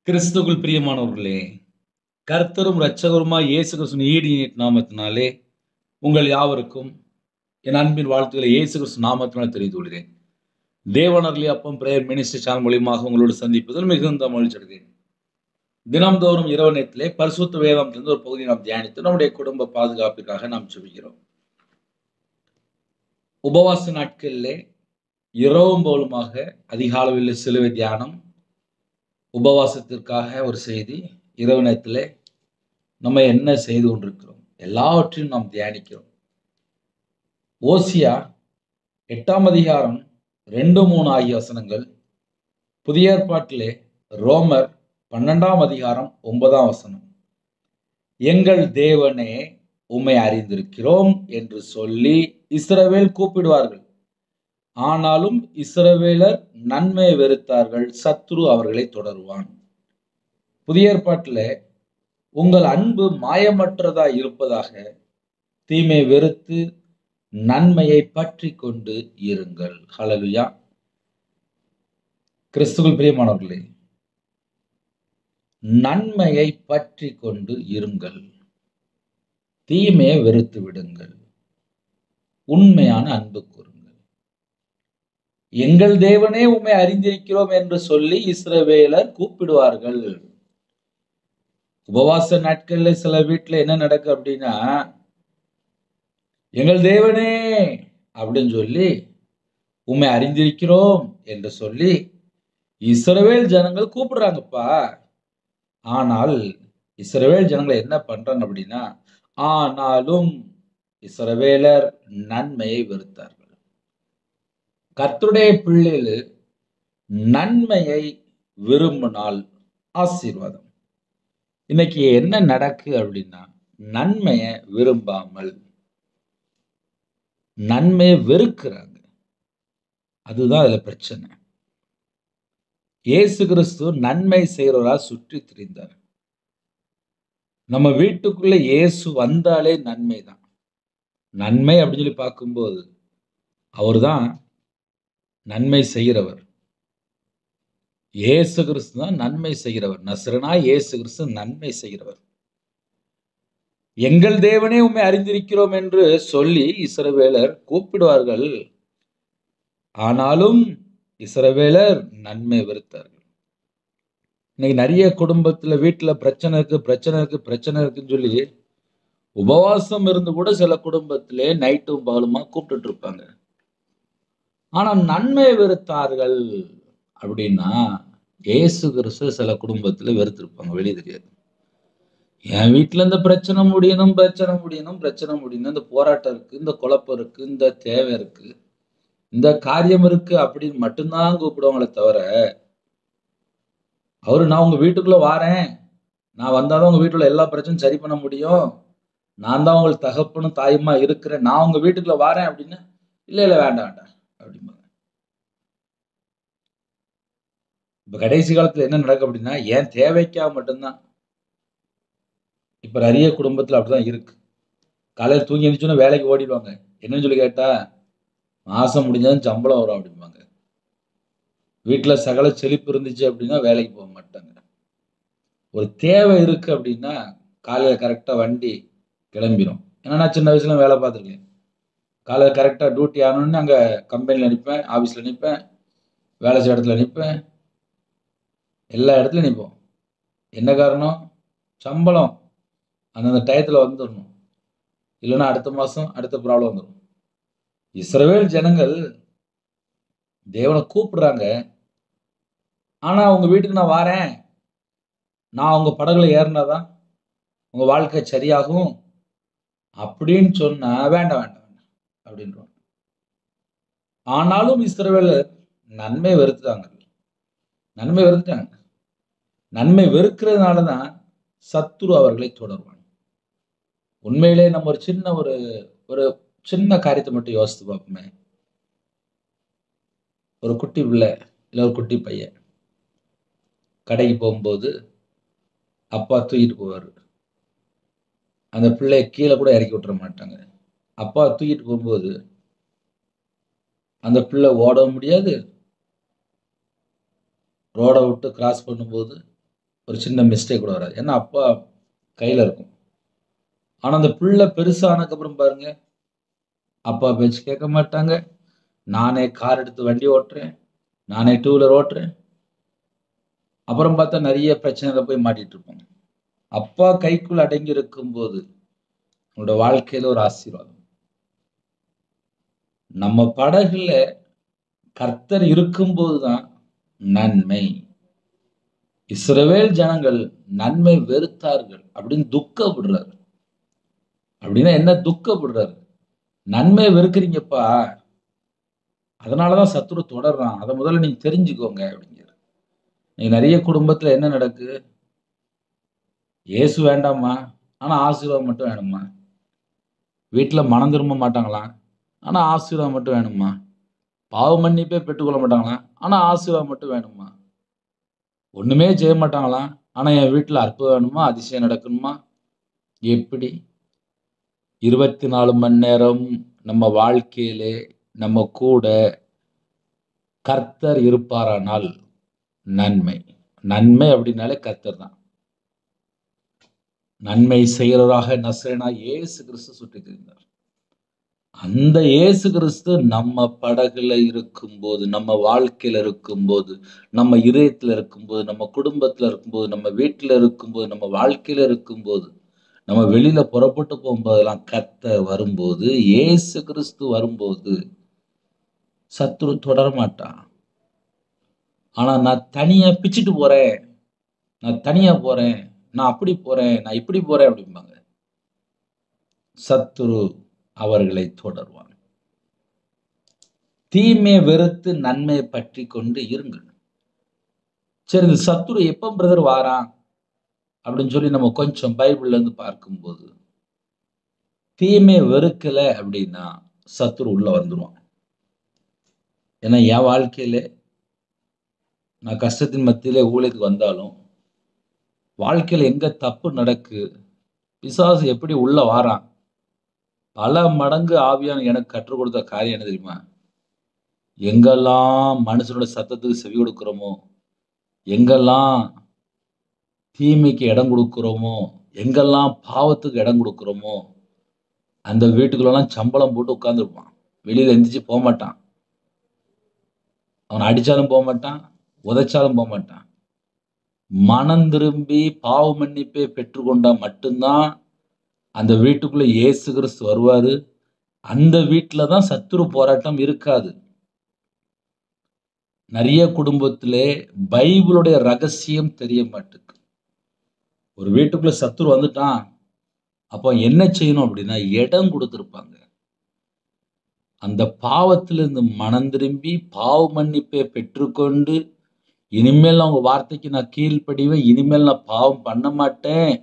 கிறிஸ்துவுக்குள் பிரியமானவர்களே, கர்த்தரும் இரட்சகருமாய் இயேசு கிறிஸ்துவின் ஈடிய நாமத்தினாலே உங்கள் யாவருக்கும் என் அன்பின் வாழ்த்துக்களை இயேசு கிறிஸ்து நாமத்தினால் தெரிவித்துக் கொள்கிறேன். தேவனருளிய அப்பம் பிரேயர் மினிஸ்ட்ரி சேனல் மூலியமாக உங்களோடு சந்திப்பதில் மிகுந்த மகிழ்ச்சி அடைகிறேன். தினம்தோறும் இரவு நேரத்திலே பரிசுத்த வேதாகமத்திலிருந்து ஒரு பகுதியை நாம் தியானித்து நம்முடைய குடும்ப பாதுகாப்பிற்காக நாம் ஜெபிக்கிறோம். உபவாச நாட்களிலே இரவும் பகலுமாக அதிகாலையில் சிலுவை தியானம், உபவாசத்திற்காக ஒரு செய்தி, இரவு நேரத்திலே நம்ம என்ன செய்து கொண்டிருக்கிறோம் எல்லாவற்றையும் நாம் தியானிக்கிறோம். ஓசியா 8ஆம் அதிகாரம் 2-3 ஆகிய வசனங்கள், புதிய ஏற்பாட்டிலே ரோமர் 12ஆம் அதிகாரம் 9ஆம் வசனம். எங்கள் தேவனே உம்மை அறிந்திருக்கிறோம் என்று சொல்லி இஸ்ரவேல் கூப்பிடுவார்கள். ஆனாலும் இஸ்ரவேலர் நன்மையை வெறுத்தார்கள், சத்துரு அவர்களை தொடருவான். புதிய ஏற்பாட்டிலே உங்கள் அன்பு மாயமற்றதாய் இருப்பதாக, தீமை வெறுத்து நன்மையை பற்றி கொண்டு இருங்கள். ஹல்லேலூயா. கிறிஸ்துவுக்குள் பிரியமானவர்களே, நன்மையை பற்றி கொண்டு இருங்கள், தீமையை வெறுத்து விடுங்கள், உண்மையான அன்பு கூறுங்கள். எங்கள் தேவனே உம்மை அறிந்திருக்கிறோம் என்று சொல்லி இஸ்ரவேலர் கூப்பிடுவார்கள். உபவாச நாட்கள்ல சில வீட்டுல என்ன நடக்கு அப்படின்னா, எங்கள் தேவனே அப்படின்னு சொல்லி உம்மை அறிந்திருக்கிறோம் என்று சொல்லி இஸ்ரவேல் ஜனங்கள் கூப்பிடுறாங்கப்பா. ஆனால் இஸ்ரவேல் ஜனங்கள் என்ன பண்றாங்க அப்படின்னா, ஆனாலும் இஸ்ரவேலர் நன்மையை வெறுத்தார்கள். கர்த்தருடைய பிள்ளைகள் நன்மையை விரும்பினால் ஆசீர்வாதம். இன்னைக்கு என்ன நடக்கு அப்படின்னா, நன்மையை விரும்பாமல் நன்மையை வெறுக்கிறாங்க. அதுதான் அதுல பிரச்சனை. இயேசு கிறிஸ்து நன்மை செய்கிறவரா சுற்றி திரிந்தார். நம்ம வீட்டுக்குள்ள இயேசு வந்தாலே நன்மை தான். நன்மை அப்படின்னு சொல்லி பார்க்கும்போது அவர்தான் நன்மை செய்கிறவர். இயேசு கிறிஸ்து தான் நன்மை செய்கிறவர். நசரேனாகிய இயேசு கிறிஸ்து நன்மை செய்கிறவர். எங்கள் தேவனே உம்மை அறிந்திருக்கிறோம் என்று சொல்லி இஸ்ரவேலர் கூப்பிடுவார்கள். ஆனாலும் இஸ்ரவேலர் நன்மை வெறுத்தார்கள். இன்னைக்கு நிறைய குடும்பத்துல வீட்டுல பிரச்சனை இருக்குன்னு சொல்லி உபவாசம் இருந்து கூட சில குடும்பத்திலே நைட்டும் பகலுமா கூப்பிட்டு இருப்பாங்க. ஆனா நன்மை வெறுத்தார்கள் அப்படின்னா இயேசு கிறிஸ்து சில குடும்பத்துல வெறுத்திருப்பாங்க, வெளியே தெரியாது. என் வீட்டுல இந்த பிரச்சனை முடியணும், இந்த போராட்டம் இருக்கு, இந்த குழப்பம் இருக்கு, இந்த தேவை இருக்கு, இந்த காரியம் இருக்கு அப்படின்னு மட்டும்தான் கூப்பிடுவாங்களே தவிர, நான் உங்க வீட்டுக்குள்ள வாரேன், நான் வந்தாதான் உங்க வீட்டுல எல்லா பிரச்சனையும் சரி பண்ண முடியும், நான் தான் உங்களுக்கு தகப்பனும் தாயுமா இருக்கிறேன், நான் உங்க வீட்டுக்குள்ள வாரேன் அப்படின்னு, இல்ல வேண்டாம் அப்படிம்பாங்க. இப்ப கடைசி காலத்துல என்ன நடக்கும் அப்படின்னா, ஏன் தேவைக்காக மட்டும்தான். இப்ப நிறைய குடும்பத்துல அப்படிதான் இருக்கு. காலையில் தூங்கி எழுந்துச்சோன்னா வேலைக்கு ஓடிடுவாங்க. என்னன்னு சொல்லி கேட்டா, மாசம் முடிஞ்சாலும் சம்பளம் வரும் அப்படிம்பாங்க. வீட்டுல சகல செழிப்பு இருந்துச்சு அப்படின்னா வேலைக்கு போக மாட்டாங்க. ஒரு தேவை இருக்கு அப்படின்னா காலையில கரெக்டா வண்டி கிளம்பிடும். ஏன்னா நான் சின்ன வயசுல வேலை பார்த்துருக்கேன். காலையில கரெக்டா டியூட்டி ஆகணும்னு அங்க கம்பெனில நிற்பேன், ஆபீஸ்ல நிற்பேன், வேலை செய்ய இடத்துல நிற்பேன், எல்லா இடத்துலயும் நிற்போம். என்ன காரணம்? சம்பளம் அந்தந்த டயத்துல வந்துடணும். இல்லைன்னா அடுத்த மாசம் அடுத்த ப்ராப்ளம் வந்துடும். இஸ்ரவேல் ஜனங்கள் தேவனை கூப்பிடுறாங்க. ஆனா உங்க வீட்டுக்கு நான் வாரேன், நான் உங்க படகுல ஏறினாதான் உங்க வாழ்க்கை சரியாகும் அப்படின்னு சொன்னா வேண்டாம் அப்படின்றாங்க. ஆனாலும் இஸ்ரவேலர் நன்மை வெறுத்துட்டாங்க. நன்மை வெறுக்கிறதுனாலதான் சத்துரு அவர்களை தொடருவாங்க. உண்மையிலே நம்ம ஒரு சின்ன காரியத்தை மட்டும் யோசித்து பார்ப்போமே. ஒரு குட்டி பிள்ளை இல்ல ஒரு குட்டி பையன் கடைக்கு போகும்போது அப்பா தூக்கிட்டு போவாரு. அந்த பிள்ளைய கீழே கூட இறக்கி விட்டுற மாட்டாங்க. அப்பா தூக்கிட்டு போகும்போது அந்த பிள்ளை ஓடவும் முடியாது, ரோடை விட்டு கிராஸ் பண்ணும்போது ஒரு சின்ன மிஸ்டேக் கூட வராது. ஏன்னா அப்பா கையில இருக்கும். ஆனா அந்த பிள்ளை பெருசானதுக்கப்புறம் பாருங்க, அப்பா பேச்சு கேட்க மாட்டாங்க. நானே கார் எடுத்து வண்டி ஓட்டுறேன். நானே டூ வீலர் ஓட்டுறேன். அப்புறம் பார்த்தா நெறைய பிரச்சனையில போய் மாட்டிட்டு இருப்பாங்க. அப்பா கைக்குள் அடங்கி இருக்கும்போது, உங்களோட வாழ்க்கையில ஒரு ஆசீர்வாதம். நம்ம படகுல கர்த்தர் இருக்கும்போது தான் நன்மை. இஸ்ரவேல் ஜனங்கள் நன்மை வெறுத்தார்கள் அப்படின்னு துக்கப்படுறாரு. அப்படின்னா என்ன துக்கப்படுறாரு? நன்மை வெறுக்கிறீங்கப்பா. அதனாலதான் சத்துரு தொடர்றான். அத முதல்ல நீங்க தெரிஞ்சுக்கோங்க அப்படிங்கிறாரு. இன்னைக்கு நெறைய குடும்பத்துல என்ன நடக்குது? இயேசு வேண்டாம்மா. ஆனா ஆசீர்வாதம் மட்டும் வேணும்மா. வீட்ல மனம் திரும்ப மாட்டாங்களாம். ஆனா ஆசீர்வாதம் மட்டும் வேணும்மா. பாவ மன்னிப்பே பெற்றுக்கொள்ள மாட்டாங்களாம். ஆனா ஆசீர்வாதம் மட்டும் வேணும்மா. ஒண்ணுமே செய்ய மாட்டாங்களாம். ஆனா என் வீட்ல அற்புதம் வேணுமா, அதிசயம் நடக்கணுமா? எப்படி? 24 மணி நேரம் நம்ம வாழ்க்கையிலே நம்ம கூட கர்த்தர் இருப்பாரானால் நன்மை. நன்மை அப்படின்னாலே கர்த்தர் தான். நன்மை செய்கிறவராக நசரேயனாகிய இயேசு கிறிஸ்து சுற்றித் திரிந்தார். அந்த இயேசு கிறிஸ்து நம்ம படகுல இருக்கும்போது, நம்ம வாழ்க்கையில இருக்கும்போது, நம்ம இதயத்துல இருக்கும்போது, நம்ம குடும்பத்துல இருக்கும்போது, நம்ம வீட்ல இருக்கும்போது, நம்ம வாழ்க்கையில இருக்கும்போது, நம்ம வெளியில புறப்பட்டு போகும்போதெல்லாம் கர்த்தர் வரும்போது, இயேசு கிறிஸ்து வரும்போது, சத்துரு தொடரமாட்டான். ஆனா நான் தனியா பிச்சுட்டு போறேன். நான் தனியா போறேன். நான் அப்படி போறேன். நான் இப்படி போறேன் அப்படிம்பாங்க. சத்துரு அவர்களை தொடருவான். தீமையை வெறுத்து நன்மையை பற்றிக் கொண்டு இருங்கள். சரி, இந்த சத்துரு எப்ப பிரதர் வாரான் அப்படின்னு சொல்லி நம்ம கொஞ்சம் பைபிள்ல இருந்து பார்க்கும்போது, தீமையை வெறுக்கல அப்படின்னா சத்துரு உள்ள வந்துருவான். ஏன்னா என் வாழ்க்கையில நான் கஷ்டத்தின் மத்தியிலே ஊழியத்துக்கு வந்தாலும், வாழ்க்கையில எங்க தப்பு நடக்கு, பிசாசு எப்படி உள்ள வாரான், பல மடங்கு ஆவியானவர் எனக்கு கற்றுக் கொடுத்த காரியம் என்ன தெரியுமா? எங்கெல்லாம் மனுஷனோட சத்தத்துக்கு செவி கொடுக்கிறோமோ, எங்கெல்லாம் தீமைக்கு இடம் கொடுக்கிறோமோ, எங்கெல்லாம் பாவத்துக்கு இடம் கொடுக்கிறோமோ, அந்த வீட்டுக்குள்ளலாம் சம்பளம் போட்டு உட்கார்ந்திருப்பான். வெளியில எந்திரிச்சு போமாட்டான். அவன அடிச்சாலும் போமாட்டான், உதைச்சாலும் போமாட்டான். மனம் திரும்பி பாவ மன்னிப்பை பெற்றுக்கொண்டா மட்டும்தான் அந்த வீட்டுக்குள்ள இயேசு கிறிஸ்து வருவாரு. அந்த வீட்ல தான் சத்துரு போராட்டம் இருக்காது. நெறைய குடும்பத்திலே பைபிளுடைய ரகசியம் தெரிய மாட்டுக்கு. ஒரு வீட்டுக்குள்ள சத்துரு வந்துட்டான், அப்ப என்ன செய்யணும் அப்படின்னா, இடம் குடுத்திருப்பாங்க. அந்த பாவத்திலிருந்து மனம் திரும்பி பாவ மன்னிப்பை பெற்றுக்கொண்டு, இனிமேல் நான் உங்க வார்த்தைக்கு நான் கீழ்ப்படிவேன். இனிமேல் நான் பாவம் பண்ண மாட்டேன்.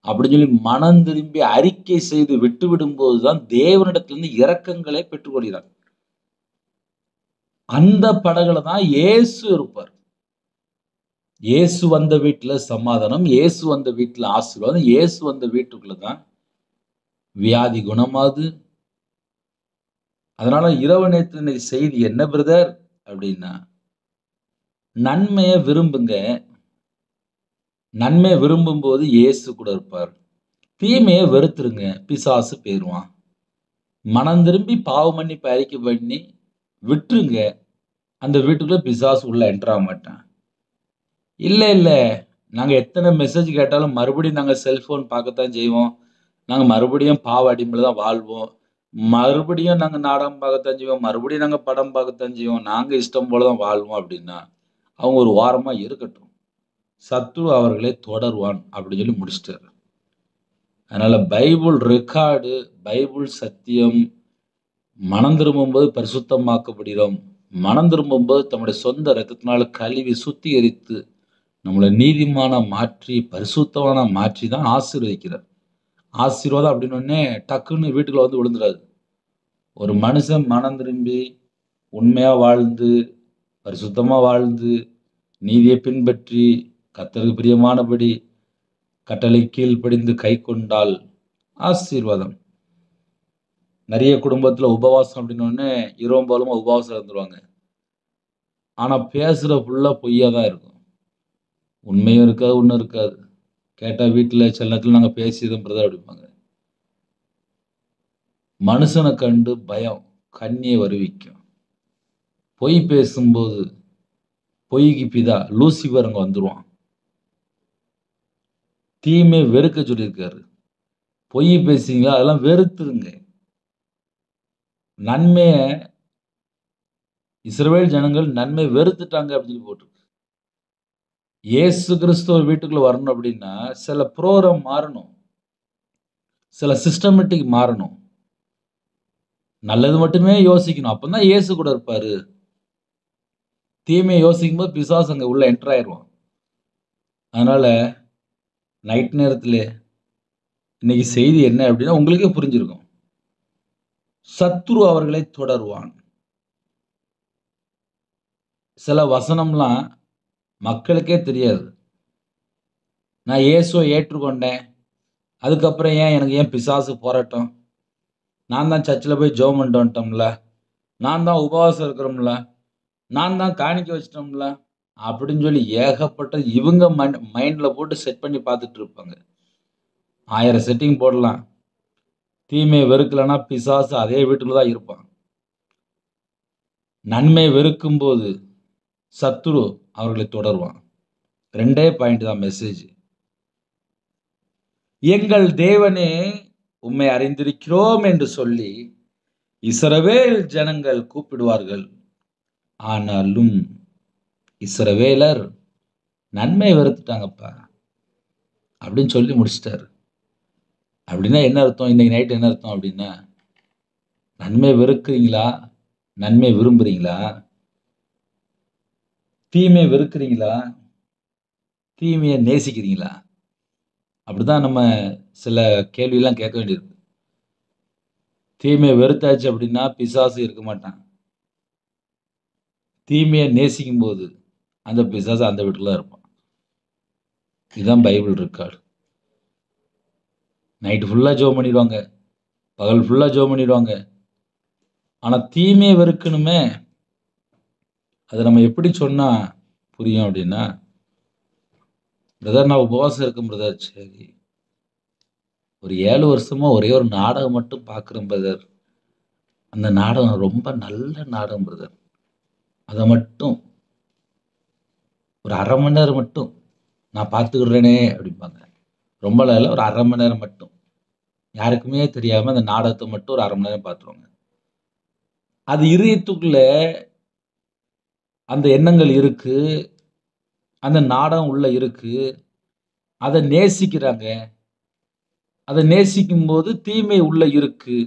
அப்படின்னு சொல்லி மனம் திரும்பி அறிக்கை செய்து விட்டுவிடும்போது தான் தேவனிடத்திலிருந்து இரக்கங்களை பெற்றுக்கொள்கிறார். அந்த படகுல தான் இயேசு இருப்பார். இயேசு வந்த வீட்ல சமாதானம், இயேசு வந்த வீட்ல ஆசீர்வாதம், இயேசு வந்த வீட்டுக்குள்ள தான் வியாதி குணமாகுது. அதனால இரவு நேரத்துல இன்னைக்கு செய்தி என்ன பிரதர் அப்படின்னா, நன்மைய விரும்புங்க. நன்மைய விரும்பும்போது இயேசு கூட இருப்பார். தீமைய வெறுத்துருங்க. பிசாசு போயிருவான். மனம் திரும்பி பாவ மன்னிப்பு அறிக்கை பண்ணி விட்டுருங்க. அந்த வீட்டுக்குள்ள பிசாசு உள்ள என்டர் ஆக மாட்டான். இல்ல, இல்ல. நாங்க எத்தன மெசேஜ் கேட்டாலும் மறுபடியும் நாங்க செல்போன் பார்க்கத்தான் செய்வோம். நாங்க மறுபடியும் பாவ அடிமையில தான் வாழ்வோம். மறுபடியும் நாங்க நாடகம் பார்க்கத்தான் செய்வோம். மறுபடியும் நாங்க படம் பார்க்கத்தான் செய்வோம். நாங்க இஷ்டம் போல தான் வாழ்வோம் அப்படின்னா, அவங்க ஒரு வாரமா இருக்கட்டும். சத்துரு அவர்களை தொடருவான் அப்படின்னு சொல்லி முடிச்சிட்டாரு. அதனால பைபிள் ரெக்கார்டு, பைபிள் சத்தியம், மனம் திரும்பும்போது பரிசுத்தமாக்கப்படுகிறோம். மனம் திரும்பும்போது தம்முடைய சொந்த இரத்தத்தினால கழுவி சுத்திகரித்து நம்மளை நீதிமானா மாற்றி பரிசுத்தவானா மாற்றி தான் ஆசீர்வதிக்கிறார். ஆசீர்வாதம் அப்படின்னு உடனே டக்குன்னு வீட்டுக்குள்ள வந்து விழுந்துடாது. ஒரு மனுஷன் மனம் திரும்பி உண்மையா வாழ்ந்து பரிசுத்தமா வாழ்ந்து நீதியை பின்பற்றி கர்த்தருக்கு பிரியமானபடி கட்டளை கீழ்ப்படிந்து கை கொண்டால் ஆசீர்வாதம். நிறைய குடும்பத்துல உபவாசம் அப்படின்னு உடனே இரவும் பகலுமா உபவாசம் இருந்துருவாங்க. ஆனா பேசுற ஃபுல்லா பொய்யா தான் இருக்கும். உண்மையும் இருக்காது, ஒண்ணும் இருக்காது. கேட்டா வீட்ல சில நேரத்துல நாங்க பேசியதும் பிரதர் அப்படிம்பாங்க. மனுஷன கண்டு பயம் கண்ணிய வருவிக்கும். பொய் பேசும்போது பொய்க்கு பிதா லூசிபர் அங்க வந்துருவான். தீமையை வெறுக்க சொல்லியிருக்காரு. பொய் பேசுறீங்களா அதெல்லாம் வெறுத்துருங்க. நன்மைய இஸ்ரவேல் ஜனங்கள் நன்மை வெறுத்துட்டாங்க அப்படின்னு போட்டிருக்கு. இயேசு கிறிஸ்துவ வீட்டுக்குள்ள வரணும் அப்படின்னா சில புரோகிராம் மாறணும், சில சிஸ்டமேட்டிக் மாறணும். நல்லது மட்டுமே யோசிக்கணும். அப்பதான் இயேசு கூட இருப்பாரு. தீமையை யோசிக்கும் போது பிசாசு அங்க உள்ள என்டர் ஆயிடுவான். அதனால நைட் நேரத்திலே இன்னைக்கு செய்தி என்ன அப்படின்னா உங்களுக்கே புரிஞ்சிருக்கும். சத்துரு அவர்களை தொடருவான். சில வசனம்லாம் மக்களுக்கே தெரியாது. நான் இயேசுவை ஏற்றுக்கொண்டேன். அதுக்கப்புறம் எனக்கு ஏன் பிசாசு போராட்டம்? நான் தான் சர்ச்சில் போய் ஜெபம் பண்ணிட்டு வந்துட்டோம்ல. நான் தான் உபவாசம் இருக்கிறோம்ல. நான் தான் காணிக்க வச்சிட்டோம்ல. அப்படின்னு சொல்லி ஏகப்பட்ட இவங்க மைண்ட்ல போட்டு செட் பண்ணி பார்த்துட்டு இருப்பாங்க. 1000 செட்டிங் போடலாம். தீமையை வெறுக்கலைன்னா பிசாசு அதே வீட்டுல தான் இருப்பான். நன்மை வெறுக்கும் போது சத்துரு அவர்களை தொடருவான். 2 பாயிண்ட் தான் மெசேஜ். எங்கள் தேவனே உம்மை அறிந்திருக்கிறோம் என்று சொல்லி இஸ்ரவேல் ஜனங்கள் கூப்பிடுவார்கள். ஆனாலும் இஸ்ரவேலர் நன்மை வெறுத்துட்டாங்கப்பா அப்படின்னு சொல்லி முடிச்சிட்டாரு. அப்படின்னா என்ன அர்த்தம்? இன்னைக்கு நைட் என்ன அர்த்தம் அப்படின்னா, நன்மை வெறுக்கிறீங்களா? நன்மை விரும்புறீங்களா? தீமையை வெறுக்கிறீங்களா? தீமையை நேசிக்கிறீங்களா? அப்படிதான் நம்ம சில கேள்வியெல்லாம் கேட்க வேண்டியிருக்கு. தீமையை வெறுத்தாச்சு அப்படின்னா பிசாசு இருக்க மாட்டான். தீமையை நேசிக்கும் போது அந்த பிசாசு அந்த வீட்டுல தான் இருப்பான். இதுதான் பைபிள் ரெக்கார்டு. நைட்டு ஃபுல்லா ஜெபம் பண்ணிடுவாங்க, பகல் ஃபுல்லா ஜெபம் பண்ணிடுவாங்க. ஆனா தீமையை வெறுக்கணுமே, அதை நம்ம எப்படி சொன்னா புரியும் அப்படின்னா, பிரதர் நான் உபவாசம் இருக்கேன் பிரதர். சரி, ஒரு 7 வருஷமா ஒரே ஒரு நாடகம் மட்டும் பார்க்குறேன் பிரதர். அந்த நாடகம் ரொம்ப நல்ல நாடகம் பிரதர். அதை மட்டும் ஒரு 1/2 மணி நேரம் மட்டும் நான் பார்த்துக்கிறேனே அப்படிம்பாங்க. ரொம்ப இல்லை, ஒரு 1/2 மணி நேரம் மட்டும். யாருக்குமே தெரியாம அந்த நாடகத்தை மட்டும் ஒரு 1/2 மணி நேரம் பார்த்துருவாங்க. அது இதயத்துக்குள்ள அந்த எண்ணங்கள் இருக்கு, அந்த நாடகம் உள்ள இருக்கு, அதை நேசிக்கிறாங்க. அதை நேசிக்கும் போது தீமை உள்ள இருக்கு.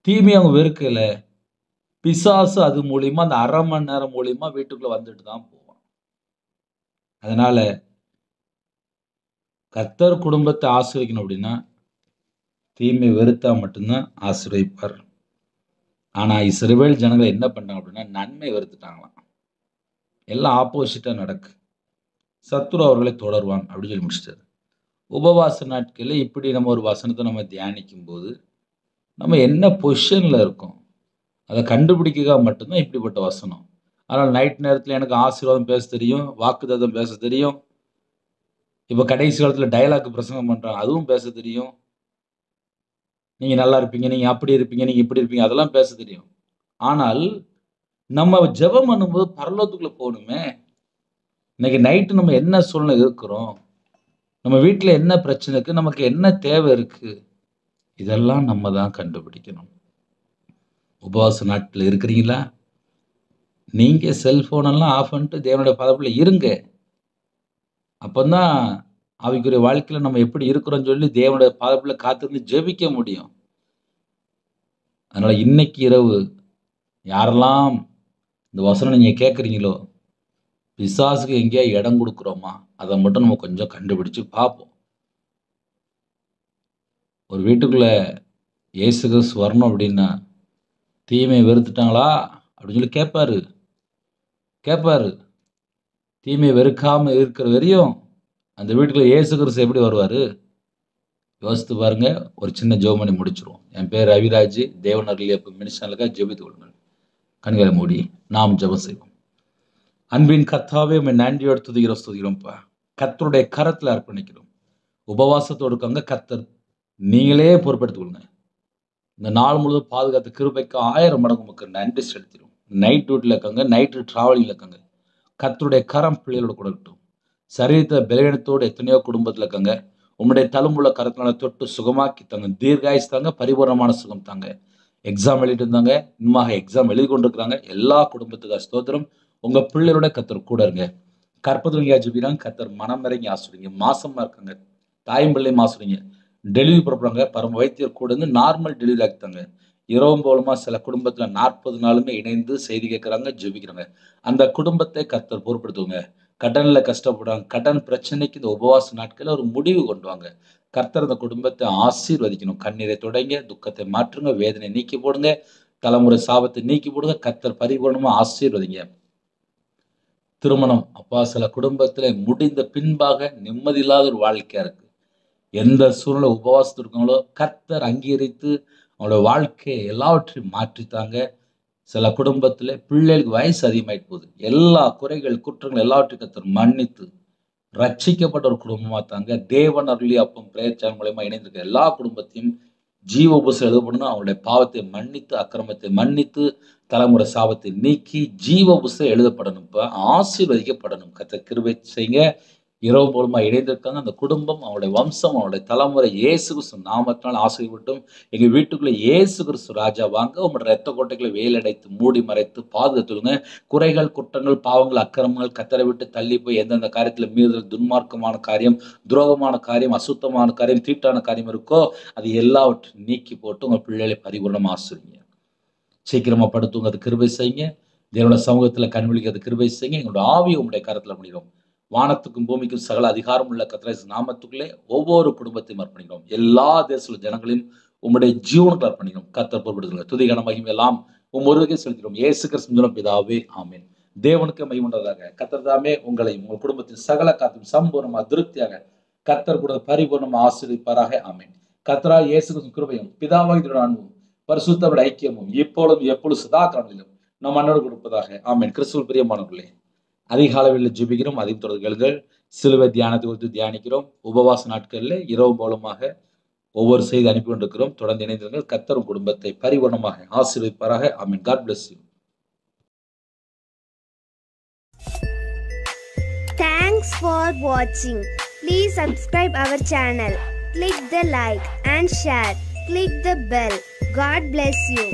தீமை அவங்க வெறுக்கல. பிசாசு அது மூலியமா அந்த 1/2 மணி நேரம் மூலியமா வீட்டுக்குள்ள வந்துட்டு தான் போவான். அதனால கர்த்தர் குடும்பத்தை ஆசீர்வதிக்கணும் அப்படின்னா தீமை வெறுத்தா மட்டும்தான் ஆசீர்வதிப்பார். ஆனா இஸ்ரவேல் ஜனங்கள் என்ன பண்ணாங்க அப்படின்னா நன்மை வெறுத்துட்டாங்களாம். எல்லாம் ஆப்போசிட்டா நடக்கு. சத்துரு அவர்களை தொடருவான் அப்படின்னு சொல்லி முடிச்சிட்டாரு. உபவாச நாட்களில் இப்படி நம்ம ஒரு வசனத்தை நம்ம தியானிக்கும் போது நம்ம என்ன பொசிஷன்ல இருக்கோம் அதை கண்டுபிடிக்க மட்டும்தான் இப்படிப்பட்ட வசனம். ஆனால் நைட் நேரத்தில் எனக்கு ஆசீர்வாதம் பேச தெரியும், வாக்குத்தத்தம் பேச தெரியும். இப்போ கடைசி காலத்தில் டயலாக் பிரசங்கம் பண்றாங்க, அதுவும் பேச தெரியும். நீங்க நல்லா இருப்பீங்க, நீங்க அப்படி இருப்பீங்க, நீங்க இப்படி இருப்பீங்க, அதெல்லாம் பேச தெரியும். ஆனால் நம்ம ஜெபம் பண்ணும்போது பரலோகத்துக்குள்ள போகணுமே. இன்னைக்கு நைட்டு நம்ம என்ன சூழ்நிலை இருக்கிறோம், நம்ம வீட்டில் என்ன பிரச்சனை இருக்கு, நமக்கு என்ன தேவை இருக்கு, இதெல்லாம் நம்ம தான் கண்டுபிடிக்கணும். உபவாச நாட்கள் இருக்கிறீங்களா? நீங்க செல்போன் எல்லாம் ஆஃப் பண்ணிட்டு தேவனுடைய பாதத்துல இருங்க. அப்பதான் ஆவிக்குரிய வாழ்க்கையில நம்ம எப்படி இருக்கிறோம்னு சொல்லி தேவனுடைய பாதத்துல காத்திருந்து ஜெபிக்க முடியும். அதனால இன்னைக்கு இரவு யாரெல்லாம் இந்த வசனம் நீங்க கேட்குறீங்களோ, பிசாசுக்கு எங்கேயா இடம் கொடுக்குறோமா அதை மட்டும் நம்ம கொஞ்சம் கண்டுபிடிச்சு பார்ப்போம். ஒரு வீட்டுக்குள்ள இயேசு கிறிஸ்து வரணும் அப்படின்னா தீமையை வெறுத்துட்டாங்களா அப்படின்னு சொல்லி கேட்பாரு. தீமையை வெறுக்காம இருக்கிற வரையும் அந்த வீட்டுக்குள்ள இயேசு கிறிஸ்து எப்படி வருவாரு? யோசித்து பாருங்க. ஒரு சின்ன ஜெபம் பண்ணி முடிச்சிருவோம். என் பேர் ரவிராஜ். தேவன் அருளிய மினிஸ்டர்களுக்காக ஜெபித்துக் கொள்ளுங்கள். கண்களை மூடி நாம் ஜெபம் செய்வோம். அன்பின் கர்த்தாவே உம்மை நன்றியோடு துதிக்கிறோம்ப்பா. கர்த்தருடைய கரத்துல அர்ப்பணிக்கிறோம். உபவாசத்தோடு இருக்காங்க கர்த்தர் நீங்களே பொறுப்பெடுத்துக் கொள்ளுங்க. இந்த நாள் முழுவதும் பாதுகாத்த கிருபைக்கு 1000 மடங்கு உமக்கு நன்றி செலுத்திடும். நைட் டியூட்டில இருக்காங்க, நைட்டு டிராவலிங்ல இருக்காங்க. கர்த்தருடைய கரம் பிள்ளைகளோட கூட இருக்கட்டும். சரீரத்தை பலவீனத்தோடு எத்தனையோ குடும்பத்தில் இருக்காங்க. உம்முடைய தழும்புள்ள கரத்தினால தொட்டு சுகமாக்கி தாங்க, தீர்காயுசு தாங்க, பரிபூரணமான சுகம் தாங்க. எக்ஸாம் எழுதிட்டு இருந்தாங்க, இன்னுமாக எக்ஸாம் எழுதி கொண்டிருக்கிறாங்க. எல்லா குடும்பத்துக்கு ஸ்தோத்திரம். உங்க பிள்ளைகளோட கர்த்தர் கூட இருங்க. கற்பத்திரிக்கா ஜெபிக்கிறாங்க, கர்த்தர் மனம் இறங்கி ஆசிரியங்க. மாசமா இருக்காங்க, தாயும் பிள்ளையும் ஆசிரியங்க. டெலிவரி புறப்படுறாங்க, பரம வைத்தியர் கூட இருந்து நார்மல் டெலிவரி ஆக்கித்தாங்க. இரவும் போலுமா சில குடும்பத்தில் 40 நாளுமே இணைந்து செய்தி கேட்குறாங்க, ஜெபிக்கிறாங்க. அந்த குடும்பத்தை கர்த்தர் பொறுப்படுத்துவங்க. கடன்ல கஷ்டப்படுறாங்க, கடன் பிரச்சனைக்கு இந்த உபவாச நாட்களில் ஒரு முடிவு கொண்டு வாங்க. கர்த்தர் அந்த குடும்பத்தை ஆசீர்வதிக்கணும். கண்ணீரை தொடங்க, துக்கத்தை மாற்றுங்க, வேதனை நீக்கி போடுங்க, தலைமுறை சாபத்தை நீக்கி போடுங்க. கர்த்தர் பரிபூர்ணமா ஆசீர்வதிங்க. திருமணம் அப்பா சில குடும்பத்துல முடிந்த பின்பாக நிம்மதி இல்லாத ஒரு வாழ்க்கையா இருக்கு. எந்த சூழ்நிலை உபவாசத்து இருக்காங்களோ கர்த்தர் அங்கீகரித்து அவங்களோட வாழ்க்கையை எல்லாவற்றையும் மாற்றித்தாங்க. சில குடும்பத்துல பிள்ளைகளுக்கு வயசு அதிகமாயிட்டு போகுது. எல்லா குறைகள் குற்றங்கள் எல்லாவற்றையும் கர்த்தர் மன்னித்து ரட்சிக்கப்பட்ட ஒரு குடும்பமா தாங்க. தேவன் அருளி அப்பம் பிரேச்சன் மூலமா இணைந்திருக்க எல்லா குடும்பத்தையும் ஜீவ உபசம் எழுதப்படணும். அவங்களுடைய பாவத்தை மன்னித்து, அக்கிரமத்தை மன்னித்து, தலைமுறை சாபத்தை நீக்கி ஜீவ புஸ்தகம் எழுதப்படணும். இப்ப ஆசீர்வதிக்கப்படணும். கர்த்தர் கிருபை செய்யுங்க. இரவு மூலமா இணைந்திருக்காங்க. அந்த குடும்பம், அவங்களுடைய வம்சம், அவங்களுடைய தலைமுறை இயேசு கிறிஸ்து நாமத்தினால் ஆசீர்வட்டும். எங்க வீட்டுக்குள்ள இயேசு கிறிஸ்து ராஜா வாங்க. உங்களோட ரத்த கோட்டைகளை வேலடைத்து மூடி மறைத்து பாதுகாத்துடுங்க. குறைகள் குற்றங்கள் பாவங்கள் அக்கிரமங்கள் கத்தரை விட்டு தள்ளி போய் எந்தெந்த காரியத்துல மீறுதல் துன்மார்க்கமான காரியம் துரோகமான காரியம் அசுத்தமான காரியம் தீட்டான காரியம் இருக்கோ அது எல்லாவற்றையும் நீக்கி போட்டு உங்க பிள்ளைகளை பரிபூர்ணமா ஆசிரிங்க. சீக்கிரமா படுத்துங்க, அது கிருபை செய்யுங்க. தேவனோட சமூகத்துல கண்விழிக்க அது கிருபை செய்யுங்க. எங்களோட ஆவியை உங்களுடைய கரத்துல முடியும். வானத்துக்கும் பூமிக்கும் சகல அதிகாரம் உள்ள கர்த்தர் நாமத்துக்குள்ளே ஒவ்வொரு குடும்பத்தையும் அர்ப்பணிக்கிறோம். எல்லா தேச ஜனங்களையும் உம்முடைய ஜீவனுக்கு அர்ப்பணிக்கிறோம். கர்த்தர் பொறுப்படுத்துங்க. துதிகன மகிமை எல்லாம் ஒருவருக்கே செலுத்திடும். இயேசு கிறிஸ்து பிதாவே ஆமென். தேவனுக்கு மகிமை உண்டதாக. கர்த்தர் தாமே உங்களையும் உங்கள் குடும்பத்தின் சகல காத்தும் சம்பூர்ணமா திருப்தியாக கர்த்தர் கூட பரிபூர்ணமா ஆசீர்வதிப்பாராக ஆமென். கர்த்தராகிய இயேசு கிறிஸ்துவின் கிருபையும் பிதாவாகிய அன்பும் பரிசுத்தமுள்ள ஐக்கியமும் இப்பொழுதும் எப்பொழுது சதா காலங்களிலும் நம் அன்னோடு கொடுப்பதாக ஆமென். கிறிஸ்துவில் பிரியமானவர்களே, அதிகாலையில் ஜெபிக்கிறோம். அதிக தொடர்கள் சிலுவை தியானத்தை குறித்து தியானிக்கிறோம். உபவாச நாட்களில் இரவு மூலமாக ஒவ்வொரு செய்தி அனுப்பி கொண்டிருக்கிறோம். தொடர்ந்து இணைந்திருங்கள். கர்த்தர் குடும்பத்தை பரிபூர்ணமாக ஆசீர்வதிப்பாராக ஆமென். God bless you. Thanks for watching. Please subscribe our channel. Click the like and share. Click the bell. God bless you.